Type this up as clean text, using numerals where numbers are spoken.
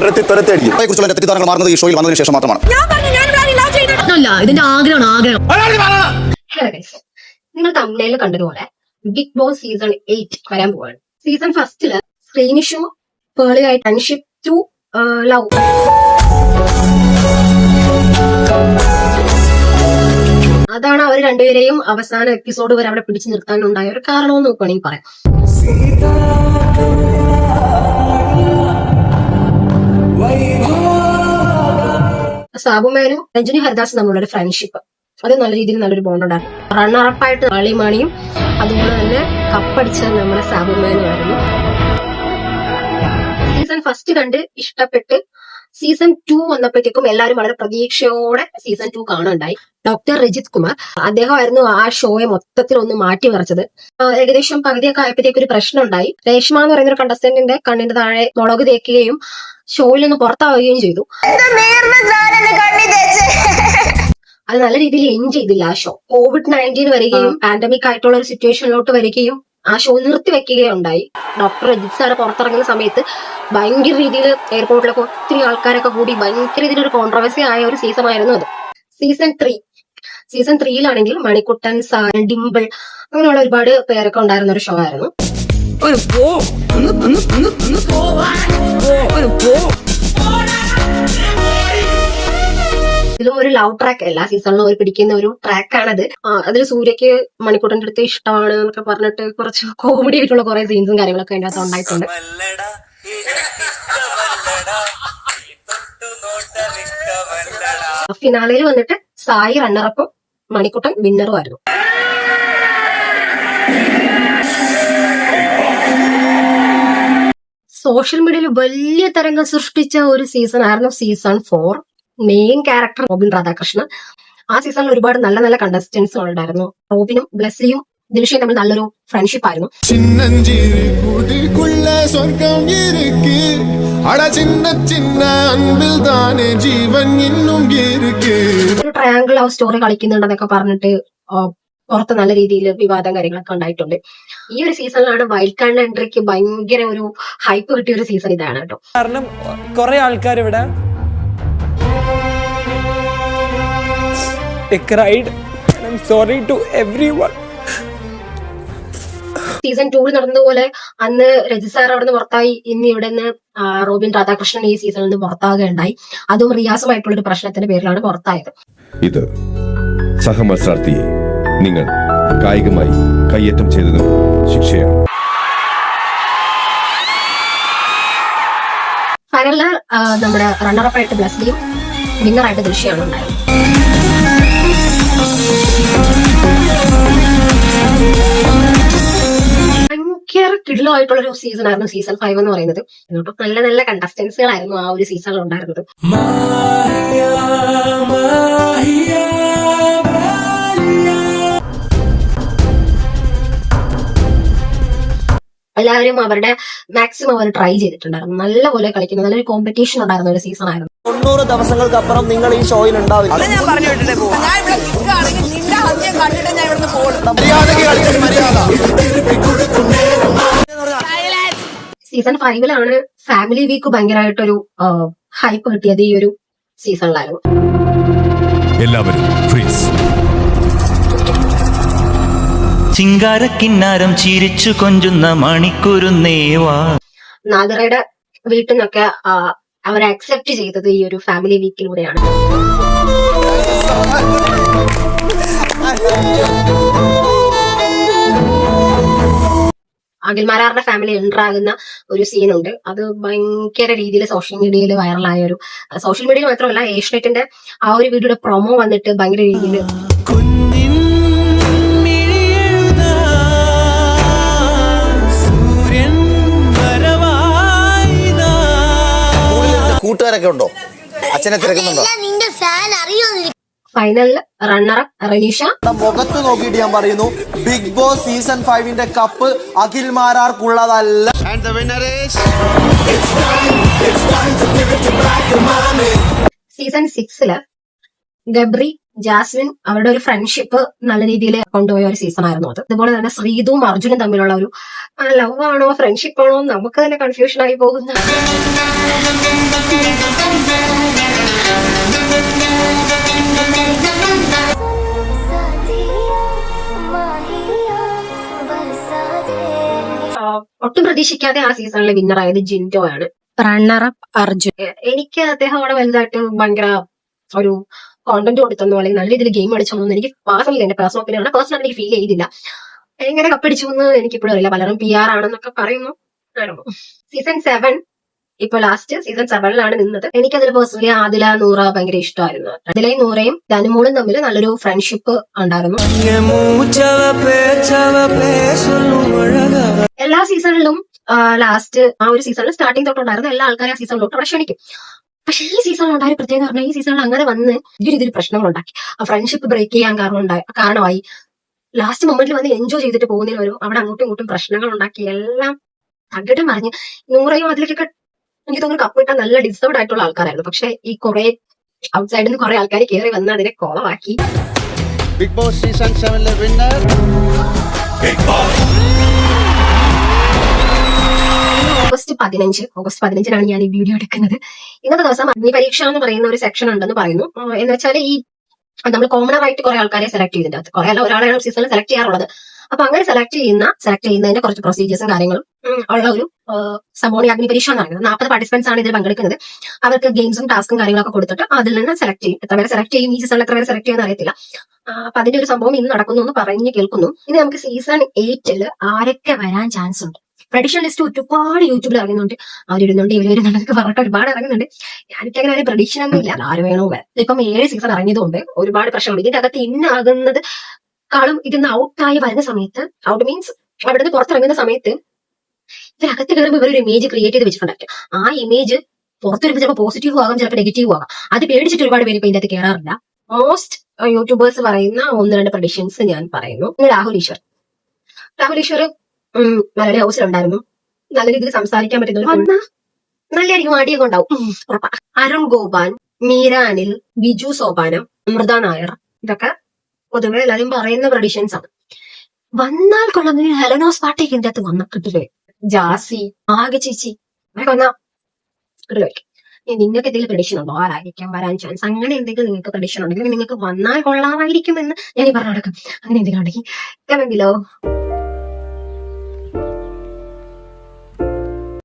കുറിച്ചുള്ള തെറ്റിദ്ധാരണകൾ മാറുന്നത് ഈ ഷോയിൽ വന്നതിന് ശേഷം മാത്രമാണ്. ഇതിന്റെ ആഗ്രഹം നിങ്ങൾ തമിഴിൽ കണ്ടതുപോലെ ബിഗ് ബോസ് സീസൺ 8 വരാൻ പോവാണ്. സീസൺ ഫസ്റ്റില് സ്ക്രീനിഷും പേളിയായി ഫ്രണ്ട്ഷിപ്പ് ടു ലവ്. അതാണ് അവർ രണ്ടുപേരെയും അവസാന എപ്പിസോഡ് വരെ അവിടെ പിടിച്ചു നിർത്താനുണ്ടായ ഒരു കാരണമെന്ന് നോക്കുകയാണെങ്കിൽ പറയാം. സാബുമാനും രഞ്ജനി ഹരിദാസും തമ്മിലുള്ള ഒരു ഫ്രണ്ട്ഷിപ്പ്, അത് നല്ല രീതിയിൽ നല്ലൊരു ബോണ്ട് ഉണ്ടായിരുന്നു. റണ്ണറപ്പായിട്ട് അളിമാണിയും അതുപോലെ തന്നെ കപ്പടിച്ചത് നമ്മുടെ സാബുമാനുമായിരുന്നു. സീസൺ ഫസ്റ്റ് കണ്ട് ഇഷ്ടപ്പെട്ട് സീസൺ 2 വന്നപ്പോഴത്തേക്കും എല്ലാവരും വളരെ പ്രതീക്ഷയോടെ സീസൺ 2 കാണുന്നുണ്ടായി. ഡോക്ടർ രജിത് കുമാർ അദ്ദേഹമായിരുന്നു ആ ഷോയെ മൊത്തത്തിൽ ഒന്ന് മാറ്റിമറിച്ചത്. ഏകദേശം പകുതിയൊക്കെ ആയപ്പോഴത്തേക്ക് ഒരു പ്രശ്നം ഉണ്ടായി. രേഷ്മ എന്ന് പറയുന്ന ഒരു കണ്ടസ്റ്റന്റിന്റെ കണ്ണിന്റെ താഴെ മുളക് തേക്കുകയും ഷോയിൽ നിന്ന് പുറത്താവുകയും ചെയ്തു. അത് നല്ല രീതിയിൽ എൻജോയ് ചെയ്തില്ല ആ ഷോ. COVID-19 വരികയും പാൻഡമിക് ആയിട്ടുള്ള ഒരു സിറ്റുവേഷനിലോട്ട് വരികയും ആ ഷോ നിർത്തിവെക്കുകയുണ്ടായി. ഡോക്ടർ രജിത് സാറ് പുറത്തിറങ്ങുന്ന സമയത്ത് ഭയങ്കര രീതിയിൽ എയർപോർട്ടിലൊക്കെ ഒത്തിരി ആൾക്കാരൊക്കെ കൂടി ഭയങ്കര രീതിയിലൊരു കോൺട്രവേഴ്സി ആയ ഒരു സീസൺ ആയിരുന്നു അത്. സീസൺ 3 മണിക്കുട്ടൻ, സാരൻ, ഡിംപിൾ അങ്ങനെയുള്ള ഒരുപാട് പേരൊക്കെ ഉണ്ടായിരുന്ന ഒരു ഷോ ആയിരുന്നു. ഇതിലും ഒരു ലവ് ട്രാക്ക് എല്ലാ സീസണിലും ഒരു പിടിക്കുന്ന ഒരു ട്രാക്കാണത്. അതിൽ സൂര്യക്ക് മണിക്കൂട്ടന്റെ അടുത്ത് ഇഷ്ടമാണ് എന്നൊക്കെ പറഞ്ഞിട്ട് കുറച്ച് കോമഡി ആയിട്ടുള്ള കുറെ സീൻസും കാര്യങ്ങളൊക്കെ അതിന്റെ അകത്ത് ഉണ്ടായിട്ടുണ്ട്. ഫിനാലയിൽ വന്നിട്ട് സായി റണ്ണറപ്പും മണിക്കുട്ടൻ വിന്നറും ആയിരുന്നു. സോഷ്യൽ മീഡിയയിൽ വലിയ തരംഗം സൃഷ്ടിച്ച ഒരു സീസൺ ആയിരുന്നു season 4. Main character Robin Radhakrishnan. ആ സീസണിൽ ഒരുപാട് നല്ല നല്ല കണ്ടസ്റ്റൻസ് ഉണ്ടായിരുന്നു. റോബിനും ബ്ലെസ്സിയും ദിൽഷയും തമ്മിൽ നല്ലൊരു ഫ്രണ്ട്ഷിപ്പ് ആയിരുന്നു. ഒരു ട്രയാങ്കിൾ ലവ് സ്റ്റോറി കളിക്കുന്നുണ്ടെന്നൊക്കെ പറഞ്ഞിട്ട് പുറത്ത് നല്ല രീതിയിൽ വിവാദം കാര്യങ്ങളൊക്കെ ഉണ്ടായിട്ടുണ്ട്. ഈ ഒരു സീസണിലാണ് വൈൽഡ് കാർഡ് എൻട്രിക്ക് ഭയങ്കര ഒരു ഹൈപ്പ് കിട്ടിയ ഒരു സീസൺ ഇതാണ് കേട്ടോ. കാരണം കുറെ ആൾക്കാർ ഇവിടെ സോറി ടു എവ്രിവൺ. സീസൺ 2 നടന്നതുപോലെ അന്ന് രജിത് സാർ അവിടെ നിന്ന് പുറത്തായി. ഇന്ന് ഇവിടെ നിന്ന് റോബിൻ രാധാകൃഷ്ണൻ ഈ സീസണിൽ നിന്ന് പുറത്താകുകയുണ്ടായി. അതും റിയാസുമായിട്ടുള്ള ഒരു പ്രശ്നത്തിന്റെ പേരിലാണ് പുറത്തായത്. ഇത് സഹമത്സരാർത്ഥിയെ നിങ്ങൾ കായികമായി കയ്യേറ്റം ചെയ്തതിന് ശിക്ഷയാണ്. ഫൈനലില് നമ്മുടെ റണ്ണറപ്പായിട്ട് ബ്ലസ്ലിയും വിന്നറായിട്ട് ദൃശ്യമാണ് ഉണ്ടായത്. ഭയങ്കര കിടിലമായിട്ടുള്ളൊരു സീസൺ ആയിരുന്നു സീസൺ 5 എന്ന് പറയുന്നത്. എന്നിട്ടും നല്ല നല്ല കണ്ടസ്റ്റൻസുകളായിരുന്നു ആ ഒരു സീസണിൽ ഉണ്ടായിരുന്നത്. എല്ലാവരും അവരുടെ മാക്സിമം അവർ ട്രൈ ചെയ്തിട്ടുണ്ടായിരുന്നു. നല്ലപോലെ കളിക്കുന്ന നല്ലൊരു കോമ്പറ്റീഷൻ ഉണ്ടായിരുന്ന ഒരു സീസൺ ആയിരുന്നു. 90 ദിവസങ്ങൾക്കപ്പുറം നിങ്ങൾ ഈ ഷോയിൽ ഉണ്ടാവില്ല. സീസൺ 5 ഫാമിലി വീക്ക് ഭയങ്കരമായിട്ടൊരു ഹൈപ്പ് കിട്ടിയത് ഈ ഒരു സീസണിലായിരുന്നു. എല്ലാവരും ഫ്രീസ്. ചിങ്കാരക്കിന്നാരം ചിരിച്ചു കൊഞ്ചുന്ന മണിക്കൂരുന്നേവാ. നാദിറയുടെ വീട്ടിൽ നിന്നൊക്കെ അവരെ അക്സെപ്റ്റ് ചെയ്തത് ഈ ഒരു ഫാമിലി വീക്കിലൂടെയാണ്. അഖിൽമാരാറിന്റെ ഫാമിലി എൻ്റർ ആകുന്ന ഒരു സീനുണ്ട്. അത് ഭയങ്കര രീതിയിൽ സോഷ്യൽ മീഡിയയിൽ വൈറലായ ഒരു, സോഷ്യൽ മീഡിയയിൽ മാത്രമല്ല ഏഷ്യനെറ്റിന്റെ ആ ഒരു വീഡിയോയുടെ പ്രൊമോ വന്നിട്ട് ഭയങ്കര രീതിയിൽ കൂട്ടുകാരൊക്കെ ഉണ്ടോ? അച്ഛനെ തിരക്കുന്നുണ്ടോ? ഫൈനലിൽ റണ്ണറപ്പ് റനീഷ. മുഖത്ത് നോക്കിയിട്ട് ഞാൻ പറയുന്നു, Big Boss season 5 cup Akhil മാരാർക്കുള്ളതല്ല. സീസൺ 6 ഗബ്രി, ജാസ്മിൻ അവരുടെ ഒരു ഫ്രണ്ട്ഷിപ്പ് നല്ല രീതിയിൽ കൊണ്ടുപോയ ഒരു സീസൺ ആയിരുന്നു അത്. അതുപോലെ തന്നെ ശ്രീതുവും അർജുനും തമ്മിലുള്ള ഒരു ലവ് ആണോ ഫ്രണ്ട്ഷിപ്പ് ആണോ നമുക്ക് തന്നെ കൺഫ്യൂഷൻ ആയി പോകുന്നു. പ്രതീക്ഷിക്കാതെ ആ സീസണിലെ വിന്നർ ആയത് ജിൻഡോ ആണ്. റണ്ണറപ്പ് അർജുൻ. എനിക്ക് അദ്ദേഹം അവിടെ വലുതായിട്ട് ഭയങ്കര ഒരു കോണ്ടന്റ് കൊടുത്തെന്നോ അല്ലെങ്കിൽ നല്ല രീതിയിൽ ഗെയിം കളിച്ചോന്നും എനിക്ക് പേഴ്സണലി എന്റെ പേഴ്സണൽ ഒപ്പീനിയൻ ആണ്. പേഴ്സണൽ എനിക്ക് ഫീൽ ചെയ്തില്ല. എങ്ങനെ കപ്പടിച്ചു എന്ന് എനിക്ക് ഇപ്പോഴും അറിയില്ല. പലരും PR ആണെന്നൊക്കെ പറയുന്നു. സീസൺ 7 ഇപ്പൊ ലാസ്റ്റ് സീസൺ 7ലാണ് നിന്നത്. എനിക്കതിൽ പേഴ്സണലി ആദില നൂറ ഭയങ്കര ഇഷ്ടമായിരുന്നു. ആദിലയും നൂറയും ധനുമോളും തമ്മിൽ നല്ലൊരു ഫ്രണ്ട്ഷിപ്പ് ഉണ്ടായിരുന്നു. എല്ലാ സീസണിലും ലാസ്റ്റ് ആ ഒരു സീസണിൽ സ്റ്റാർട്ടിങ് തൊട്ടുണ്ടായിരുന്നു എല്ലാ ആൾക്കാരും ആ സീസണിലോട്ട് അവിടെ ക്ഷണിക്കും. പക്ഷെ ഈ സീസണിൽ ഉണ്ടായ പ്രത്യേകത പറഞ്ഞാൽ ഈ സീസണിൽ അങ്ങനെ വന്ന് ഇതിൽ പ്രശ്നങ്ങൾ ഉണ്ടാക്കി. ആ ഫ്രണ്ട്ഷിപ്പ് ബ്രേക്ക് ചെയ്യാൻ കാരണമായി. ലാസ്റ്റ് മൊമെന്റിൽ വന്ന് എൻജോയ് ചെയ്തിട്ട് പോകുന്നതിന് ഒരു അവിടെ അങ്ങോട്ടും ഇങ്ങോട്ടും പ്രശ്നങ്ങൾ ഉണ്ടാക്കി. എല്ലാം തകിടം മറിഞ്ഞ് നൂറയും അതിലേക്കൊക്കെ എനിക്ക് തോന്നുന്നു കപ്പ് കിട്ടാൻ നല്ല ഡിസേർവ്ഡ് ആയിട്ടുള്ള ആൾക്കാരായിരുന്നു. പക്ഷെ ഈ കുറെ ഔട്ട്സൈഡിൽ നിന്ന് കുറെ ആൾക്കാർ കയറി വന്ന് അതിനെ കോളമാക്കി. Big Boss season 7 winner August 15 ഞാൻ ഈ വീഡിയോ എടുക്കുന്നത്. ഇന്നത്തെ ദിവസം അഗ്നി പരീക്ഷ എന്ന് പറയുന്ന ഒരു സെക്ഷൻ ഉണ്ടെന്ന് പറയുന്നു. എന്ന് വെച്ചാൽ ഈ നമ്മൾ കോമണർ ആയിട്ട് കുറെ ആൾക്കാരെ സെലക്ട് ചെയ്തിട്ടുണ്ട്. കുറെ അല്ല ഒരാളെയാണ് സീസണിൽ സെലക്ട് ചെയ്യാറുള്ളത്. അപ്പൊ അങ്ങനെ സെലക്ട് ചെയ്യുന്നതിന്റെ കുറച്ച് പ്രൊസീജിയേഴ്സും കാര്യങ്ങളും ഉള്ള ഒരു സംഭവം അഗ്നി പരീക്ഷ എന്ന് പറയുന്നത്. 40 പാർട്ടിസിപ്പൻസ് ആണ് ഇതിൽ പങ്കെടുക്കുന്നത്. അവർക്ക് ഗെയിംസും ടാസ്കും കാര്യങ്ങളൊക്കെ കൊടുത്തിട്ട് അതിൽ നിന്ന് സെലക്ട് ചെയ്യും. എത്ര പേരെ സെലക്ട് ചെയ്യും, ഈ സീസണിൽ എത്ര പേരെ സെലക്ട് ചെയ്യുമെന്ന് അറിയത്തില്ല. അപ്പൊ അതിന്റെ ഒരു സംഭവം ഇന്ന് നടക്കുന്നു എന്ന് പറഞ്ഞു കേൾക്കുന്നു. ഇനി നമുക്ക് സീസൺ 8 ആരൊക്കെ വരാൻ ചാൻസ് ഉണ്ട്. പ്രഡിക്ഷൻ ലിസ്റ്റ് ഒരുപാട് യൂട്യൂബിൽ ഇറങ്ങുന്നുണ്ട്. അവരിരുന്നുണ്ട് ഇവരുന്നുണ്ട് പറഞ്ഞിട്ട് ഒരുപാട് ഇറങ്ങുന്നുണ്ട്. എനിക്കങ്ങനെ ഒരു പ്രഡിക്ഷൻ ഒന്നും ഇല്ല. ആര് വേണോ വരാം. ഇപ്പം 7 സീസൺ ഇറങ്ങിയതുകൊണ്ട് ഒരുപാട് പ്രശ്നമുണ്ട്. ഇതിന്റെ അകത്ത് ഇന്നാകുന്നത് കാളും ഇതിന്ന് ഔട്ടായി വരുന്ന സമയത്ത്, ഔട്ട് മീൻസ് അവിടെ നിന്ന് പുറത്തിറങ്ങുന്ന സമയത്ത് ഇവരകത്ത് കയറുമ്പോൾ ഇവരൊരു ഇമേജ് ക്രിയേറ്റ് ചെയ്ത് വെച്ചിട്ടുണ്ടായിരിക്കും. ആ ഇമേജ് പുറത്ത് വരുമ്പോൾ ചിലപ്പോൾ പോസിറ്റീവ് ആകാം, ചിലപ്പോൾ നെഗറ്റീവ് ആകാം. അത് പേടിച്ചിട്ട് ഒരുപാട് പേര് ഇപ്പൊ ഇതിന്റെ അകത്ത് കയറാറില്ല. മോസ്റ്റ് യൂട്യൂബേഴ്സ് പറയുന്ന 1-2 പ്രഡിക്ഷൻസ് ഞാൻ പറയുന്നു. രാഹുൽ ഈശ്വർ മലയാളി ഹൗസിലുണ്ടായിരുന്നു. നല്ല രീതിയിൽ സംസാരിക്കാൻ പറ്റുന്ന നല്ലതായിരിക്കും. ആടിയൊക്കെ ഉണ്ടാവും ഉറപ്പാ. അരുൺ ഗോപാൽ, മീര അനിൽ, ബിജു സോപാനം, അമൃത നായർ, ഇതൊക്കെ പൊതുവെ എല്ലാവരും പറയുന്ന പ്രഡിഷൻസ് ആണ്. വന്നാൽ കൊള്ളാം. ഹെലനോസ് പാട്ടേക്ക് ഇതിന്റെ അകത്ത് വന്ന കിട്ടില്ലേ, ജാസി, ആകെ ചേച്ചി അതൊക്കെ വന്നാ കിട്ടില്ലായിരിക്കും. നിങ്ങൾക്ക് എന്തെങ്കിലും പ്രഡിഷൻ ഉണ്ടോ ആരായിരിക്കാം വരാൻ ചാൻസ്? അങ്ങനെ എന്തെങ്കിലും നിങ്ങൾക്ക് പ്രഡിഷൻ ഉണ്ടെങ്കിൽ നിങ്ങൾക്ക് വന്നാൽ കൊള്ളാമായിരിക്കും എന്ന് ഞാൻ ഈ പറഞ്ഞു നടക്കും. അങ്ങനെ എന്തെങ്കിലും ഉണ്ടെങ്കിൽ കമന്റിലോ